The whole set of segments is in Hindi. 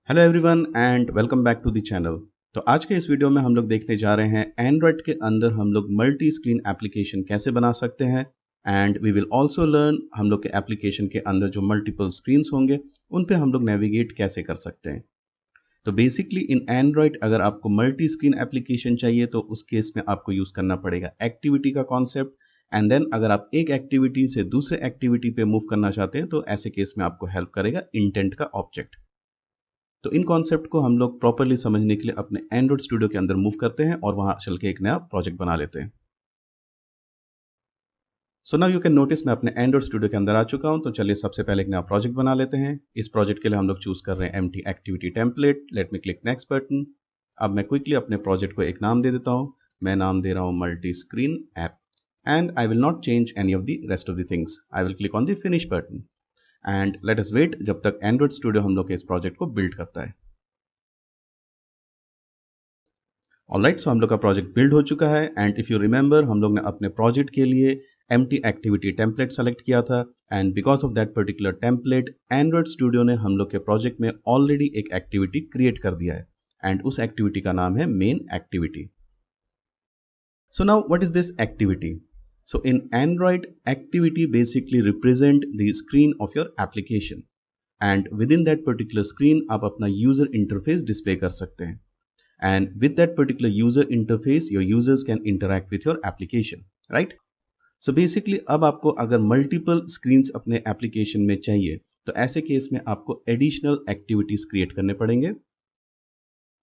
Hello everyone and welcome back to the channel. तो आज के इस वीडियो में हम लोग देखने जा रहे हैं एंड्रॉयड के अंदर हम लोग मल्टी स्क्रीन एप्लीकेशन कैसे बना सकते हैं and we will also learn हम लोग के एप्लीकेशन के अंदर जो मल्टीपल स्क्रीन्स होंगे उन पे हम लोग नेविगेट कैसे कर सकते हैं। तो बेसिकली इन एंड्रॉयड अगर आपको मल्टी स्क्रीन एप्लीकेशन चाहिए तो उस केस में आपको यूज़ करना पड़ेगा एक्टिविटी का कॉन्सेप्ट एंड देन अगर आप एक एक्टिविटी से दूसरे एक्टिविटी पे मूव करना चाहते हैं तो ऐसे केस में आपको हेल्प करेगा इंटेंट का ऑब्जेक्ट। तो इन कॉन्सेप्ट को हम लोग प्रॉपरली समझने के लिए अपने एंड्रॉइड स्टूडियो के अंदर मूव करते हैं और वहां चल के एक नया प्रोजेक्ट बना लेते हैं। So now you can notice मैं अपने एंड्रॉइड स्टूडियो के अंदर आ चुका हूं। तो चलिए सबसे पहले एक नया प्रोजेक्ट बना लेते हैं। इस प्रोजेक्ट के लिए हम लोग चूज कर रहे हैं empty activity template. Late me click next button. अब मैं क्विकली अपने प्रोजेक्ट को एक नाम दे देता हूं। मैं नाम दे रहा हूं multi screen app and I will not change any of the rest of the things. I will click on the finish button and let us wait जब तक एंड्रॉइड स्टूडियो हम लोग के इस प्रोजेक्ट को बिल्ड करता है। ऑलराइट, सो हम लोग का प्रोजेक्ट बिल्ड हो चुका है एंड इफ यू रिमेंबर हम लोग ने अपने प्रोजेक्ट के लिए एम्प्टी एक्टिविटी टेम्पलेट सेलेक्ट किया था and because of that particular template Android studio ने हम लोग के प्रोजेक्ट में ऑलरेडी एक एक्टिविटी क्रिएट कर दिया है एंड उस एक्टिविटी का नाम है main activity. So now what is this activity? So in Android activity basically represent the screen of your application and with in that particular screen आप अपना यूजर इंटरफेस डिस्प्ले कर सकते हैं and with that particular user interface your users can interact with your application, right? So basically अब आपको अगर multiple screens अपने application में चाहिए तो ऐसे केस में आपको additional activities create करने पड़ेंगे।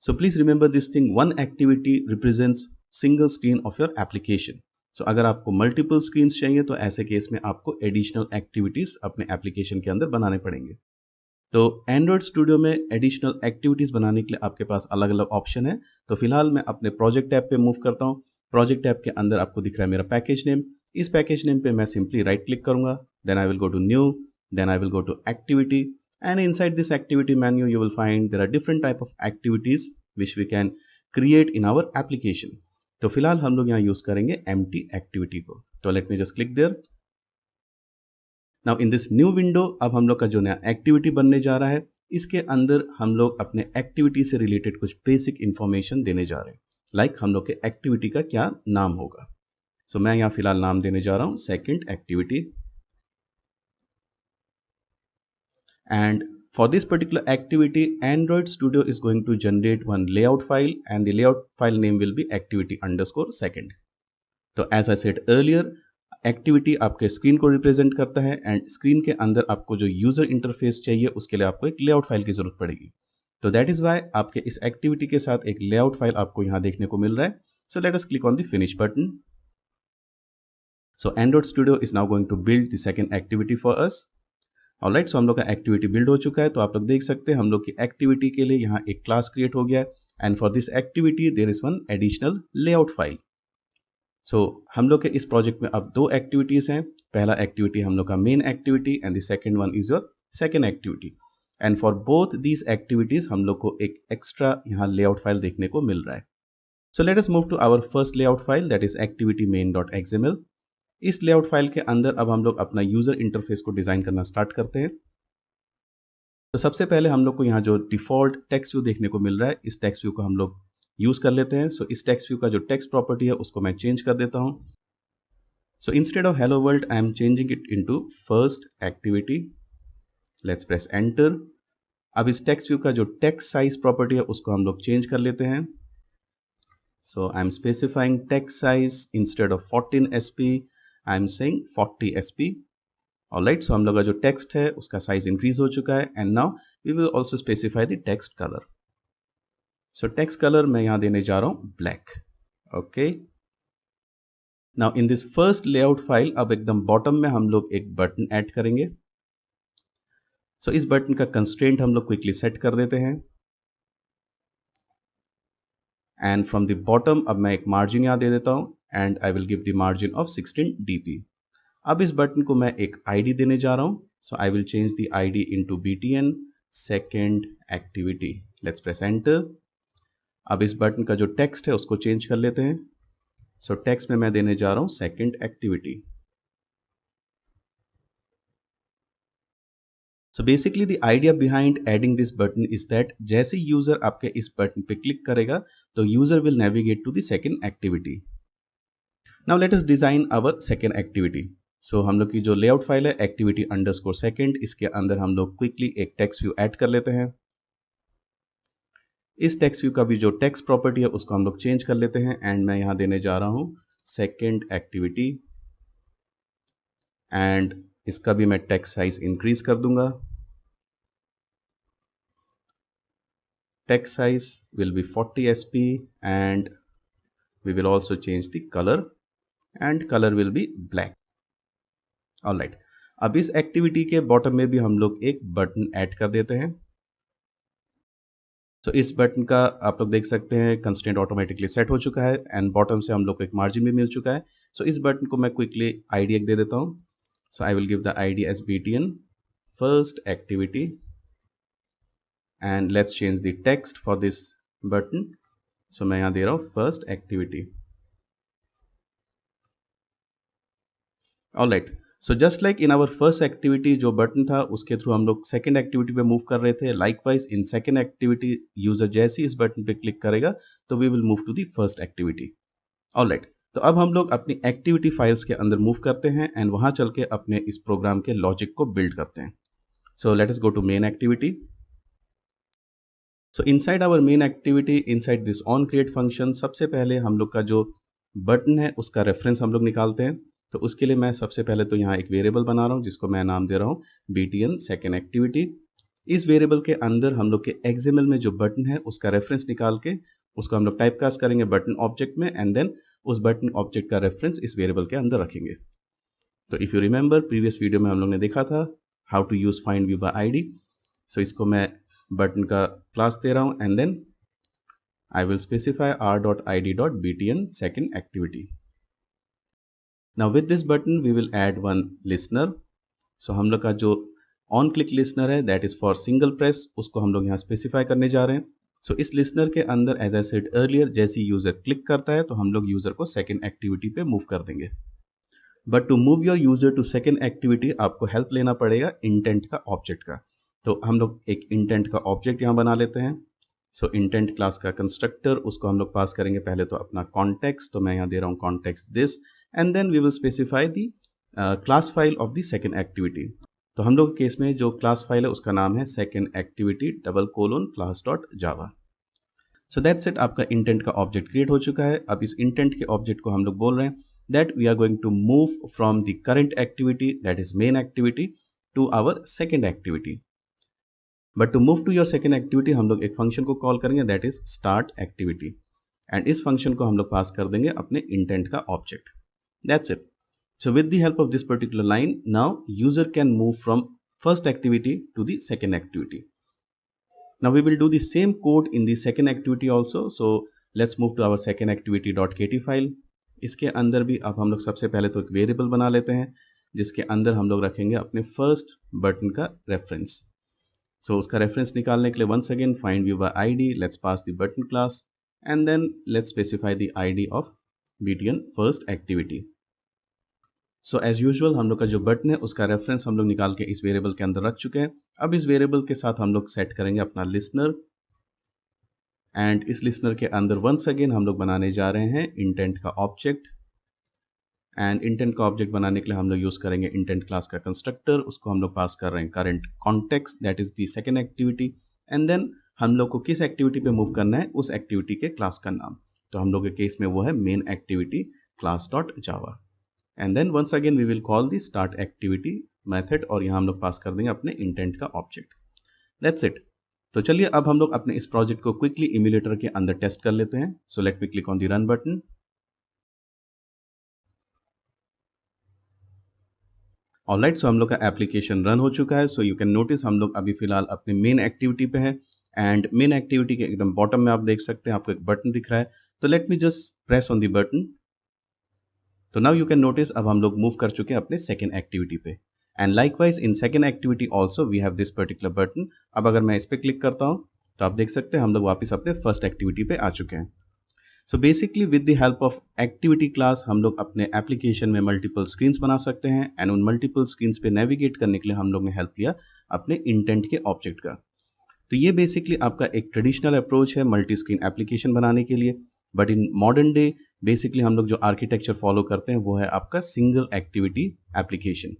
So please remember this thing, one activity represents single screen of your application. So अगर आपको multiple screens चाहिए तो ऐसे केस में आपको additional activities अपने application के अंदर बनाने पड़ेंगे। तो एंड्रॉयड स्टूडियो में एडिशनल एक्टिविटीज़ बनाने के लिए आपके पास अलग अलग ऑप्शन है। तो फिलहाल मैं अपने प्रोजेक्ट टैब पे मूव करता हूँ। प्रोजेक्ट टैब के अंदर आपको दिख रहा है मेरा पैकेज नेम। इस पैकेज नेम पे मैं सिंपली राइट क्लिक करूंगा, then I will go to new, then I will go to activity and inside this activity menu you will find there are different type of activities which we can create in our application. तो फिलहाल हम लोग यहाँ यूज करेंगे एम्प्टी एक्टिविटी को। तो let me just click there. Now in this new window अब हम लोग का जो नया एक्टिविटी बनने जा रहा है इसके अंदर हम लोग अपने एक्टिविटी से रिलेटेड कुछ बेसिक इंफॉर्मेशन देने जा रहे हैं। लाइक हम लोग के एक्टिविटी का क्या नाम होगा। सो मैं यहाँ फिलहाल नाम देने जा रहा हूँ second activity and for this particular activity Android Studio is going to generate one layout file and the layout file name will be activity_second। तो as I said earlier activity आपके स्क्रीन को रिप्रेजेंट करता है एंड स्क्रीन के अंदर आपको जो यूजर इंटरफेस चाहिए उसके लिए आपको एक लेआउट फाइल की जरूरत पड़ेगी। तो दैट इज वाई आपके इस एक्टिविटी के साथ एक लेआउट फाइल आपको यहाँ देखने को मिल रहा है। So let us click on the finish button. So Android Studio is now going to build the second activity for us. Alright, so हम लोग का एक्टिविटी बिल्ड हो चुका है। तो आप लोग देख सकते हैं हम लोग की एक्टिविटी के लिए यहाँ एक क्लास क्रिएट हो गया है and for this activity there is one additional layout file. So हम लोग के इस प्रोजेक्ट में अब दो एक्टिविटीज़ हैं। पहला एक्टिविटी हम लोग का main activity and the second one is your second activity and for both these activities हम लोग को एक एक्स्ट्रा यहाँ लेआउट फाइल देखने को मिल रहा है। So let us move to our first layout file that is activity main.xml। इस लेआउट फाइल के अंदर अब हम लोग अपना यूजर इंटरफेस को डिजाइन करना स्टार्ट करते हैं। तो सबसे पहले हम लोग को यहाँ जो डिफॉल्ट टेक्स्ट व्यू देखने को मिल रहा है इस टेक्स्ट व्यू को हम लोग यूज कर लेते हैं। सो इस टेक्स्ट व्यू का जो टेक्स्ट प्रॉपर्टी है उसको मैं चेंज कर देता हूं। So instead of hello world I am changing it into first activity. Let's press enter. अब इस टेक्स्ट व्यू का जो टेक्स्ट साइज प्रॉपर्टी है उसको हम लोग चेंज कर लेते हैं। So I am specifying text size instead of 14 SP I am saying 40 SP। Alright, so हम लोग का जो टेक्स्ट है उसका साइज इंक्रीज हो चुका है and now we will also specify the text colour. So text colour मैं यहां देने जा रहा हूं black. Okay, now in this first layout file अब एकदम बॉटम में हम लोग एक बटन ऐड करेंगे। सो इस बटन का कंस्ट्रेंट हम लोग क्विकली सेट कर देते हैं एंड फ्रॉम द बॉटम अब मैं एक मार्जिन यहां दे देता हूं and I will give the margin of 16 dp। अब इस बटन को मैं एक ID देने जा रहा हूं। So I will change the ID into BTN second activity. Let's press enter. अब इस बटन का जो टेक्स्ट है उसको चेंज कर लेते हैं। सो टेक्स्ट में मैं देने जा रहा हूं second activity. So basically the idea behind adding this button is that जैसे यूजर आपके इस बटन पे क्लिक करेगा तो user will navigate to the second activity. Now let us design our second activity. So हम लोग की जो लेआउट फाइल है एक्टिविटी अंडरस्कोर सेकंड, इसके अंदर हम लोग क्विकली एक टेक्स्ट व्यू ऐड कर लेते हैं. इस टेक्स्ट व्यू का भी जो टेक्स्ट प्रॉपर्टी है उसको हम लोग चेंज कर लेते हैं एंड मैं यहां देने जा रहा हूं सेकंड एक्टिविटी एंड इसका भी मैं टेक्स्ट साइज इंक्रीज कर दूंगा. Text size will be 40 sp and we will also change the color and color will be black. Alright, अब इस एक्टिविटी के बॉटम में भी हम लोग एक बटन ऐड कर देते हैं. तो इस बटन का आप लोग देख सकते हैं कंस्ट्रेंट ऑटोमेटिकली सेट हो चुका है एंड बॉटम से हम लोग को एक मार्जिन भी मिल चुका है. सो इस बटन को मैं क्विकली आईडी दे देता हूं. So I will give the ID as BTN first activity and let's change the text for this button. So मैं यहां दे रहा हूं first activity. Alright, so just like in our first activity जो बटन था उसके थ्रू हम लोग सेकंड एक्टिविटी पे मूव कर रहे थे, likewise in second activity user जैसे ही इस बटन पे क्लिक करेगा तो we will move to the first activity. Alright, तो अब हम लोग अपनी एक्टिविटी फाइल्स के अंदर मूव करते हैं एंड वहां चल के अपने इस प्रोग्राम के लॉजिक को बिल्ड करते हैं. So let us go to main activity. So inside our main activity, inside this on create function, सबसे पहले हम लोग का जो बटन है उसका रेफरेंस हम लोग निकालते हैं. तो उसके लिए मैं सबसे पहले तो यहाँ एक वेरिएबल बना रहा हूँ जिसको मैं नाम दे रहा हूँ BTN सेकेंड एक्टिविटी. इस वेरिएबल के अंदर हम लोग के XML में जो बटन है उसका रेफरेंस निकाल के उसको हम लोग टाइपकास्ट करेंगे बटन ऑब्जेक्ट में एंड देन उस बटन ऑब्जेक्ट का रेफरेंस इस वेरिएबल के अंदर रखेंगे. तो if you remember previous video में हम लोग ने देखा था how to use find view by ID. So इसको मैं बटन का क्लास दे रहा हूँ and then I will specify r.id.btn second activity. Now with this button we will add one listener. So हम लोग का जो on click listener है that is for single press, उसको हम लोग यहाँ स्पेसिफाई करने जा रहे हैं. So इस listener के अंदर as I said earlier जैसे यूजर क्लिक करता है तो हम लोग यूजर को सेकेंड एक्टिविटी पे मूव कर देंगे. But to move your user to second activity आपको हेल्प लेना पड़ेगा इंटेंट का ऑब्जेक्ट का. तो हम लोग एक इंटेंट का ऑब्जेक्ट यहाँ बना लेते हैं. सो इंटेंट क्लास का कंस्ट्रक्टर, उसको हम लोग पास करेंगे पहले तो अपना कॉन्टेक्स्ट. तो मैं यहाँ दे रहा हूँ context this and then we will specify the class file of the second activity. तो हम लोग के केस में जो क्लास फाइल है उसका नाम है second activity :class.java. So that's it, आपका इंटेंट का ऑब्जेक्ट क्रिएट हो चुका है. अब इस इंटेंट के ऑब्जेक्ट को हम लोग बोल रहे हैं that we are going to move from the current activity that is main activity to our second activity. But to move to your second activity हम लोग एक फंक्शन को कॉल करेंगे that is start activity and इस फंक्शन को हम लोग पास कर देंगे अपने इंटेंट का object. That's it. So with the help of this particular line, now user can move from first activity to the second activity. Now we will do the same code in the second activity also. So let's move to our second activity.kt file. इसके अंदर भी अब हम लोग सबसे पहले तो एक वेरिएबल बना लेते हैं जिसके अंदर हम लोग रखेंगे अपने फर्स्ट बटन का रेफरेंस. So उसका रेफरेंस निकालने के लिए once again find view by id, let's pass the button class and then let's specify the id of BTN first activity. So as usual हम लोग का जो बटन है उसका रेफरेंस हम लोग निकाल के इस वेरिएबल के अंदर रख चुके हैं. अब इस वेरिएबल के साथ हम लोग सेट करेंगे अपना लिसनर एंड इस लिसनर के अंदर वंस अगेन हम लोग बनाने जा रहे हैं इंटेंट का ऑब्जेक्ट एंड इंटेंट का ऑब्जेक्ट बनाने के लिए हम लोग यूज करेंगे इंटेंट क्लास का कंस्ट्रक्टर. उसको हम लोग पास कर रहे हैं current context that is the second activity and then हम लोग को किस एक्टिविटी पे मूव करना है उस एक्टिविटी के क्लास का नाम. तो हम लोग के केस में वो है main activity class.java and then once again we will call the start activity method और यहाँ हम लोग पास कर देंगे अपने इंटेंट का ऑब्जेक्ट. That's it. तो चलिए अब हम लोग अपने इस प्रोजेक्ट को क्विकली इम्यूलेटर के अंदर टेस्ट कर लेते हैं. So let me click on the run button. Alright, so हम लोग का एप्लीकेशन रन हो चुका है. सो यू कैन नोटिस हम लोग अभी फिलहाल अपने मेन एक्टिविटी पे हैं एंड मेन एक्टिविटी के एकदम बॉटम में आप देख सकते हैं आपको एक बटन दिख रहा है. तो let me just press on the button. तो नाउ यू कैन नोटिस अब हम लोग मूव कर चुके हैं अपने सेकेंड एक्टिविटी पे and likewise in second activity also we have this particular button. अब अगर मैं इस पर क्लिक करता हूँ तो आप देख सकते हैं हम लोग वापस अपने फर्स्ट एक्टिविटी पे आ चुके हैं. So basically with the help of activity class हम लोग अपने एप्लीकेशन में मल्टीपल स्क्रीन्स बना सकते हैं एंड उन मल्टीपल स्क्रीन्स पे नेविगेट करने के लिए हम लोग ने हेल्प लिया अपने इंटेंट के ऑब्जेक्ट का। तो ये बेसिकली आपका एक ट्रेडिशनल अप्रोच है मल्टी स्क्रीन एप्लीकेशन बनाने के लिए। But in modern day basically हम लोग जो आर्किटेक्चर फॉलो करते हैं वो है आपका सिंगल एक्टिविटी एप्लीकेशन।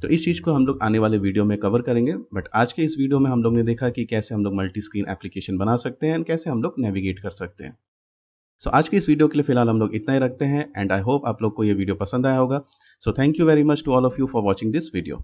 तो इस चीज़ को हम लोग आने वाले वीडियो में कवर करेंगे। बट आज के इस वीडियो में हम लोग ने देखा कि कैसे हम लोग मल्टी स्क्रीन एप्लीकेशन बना सकते हैं एंड कैसे हम लोग नेविगेट कर सकते हैं। सो आज के इस वीडियो के लिए फिलहाल हम लोग इतना ही रखते हैं एंड आई होप आप लोग को ये वीडियो पसंद आया होगा। So thank you very much to all of you for watching this video.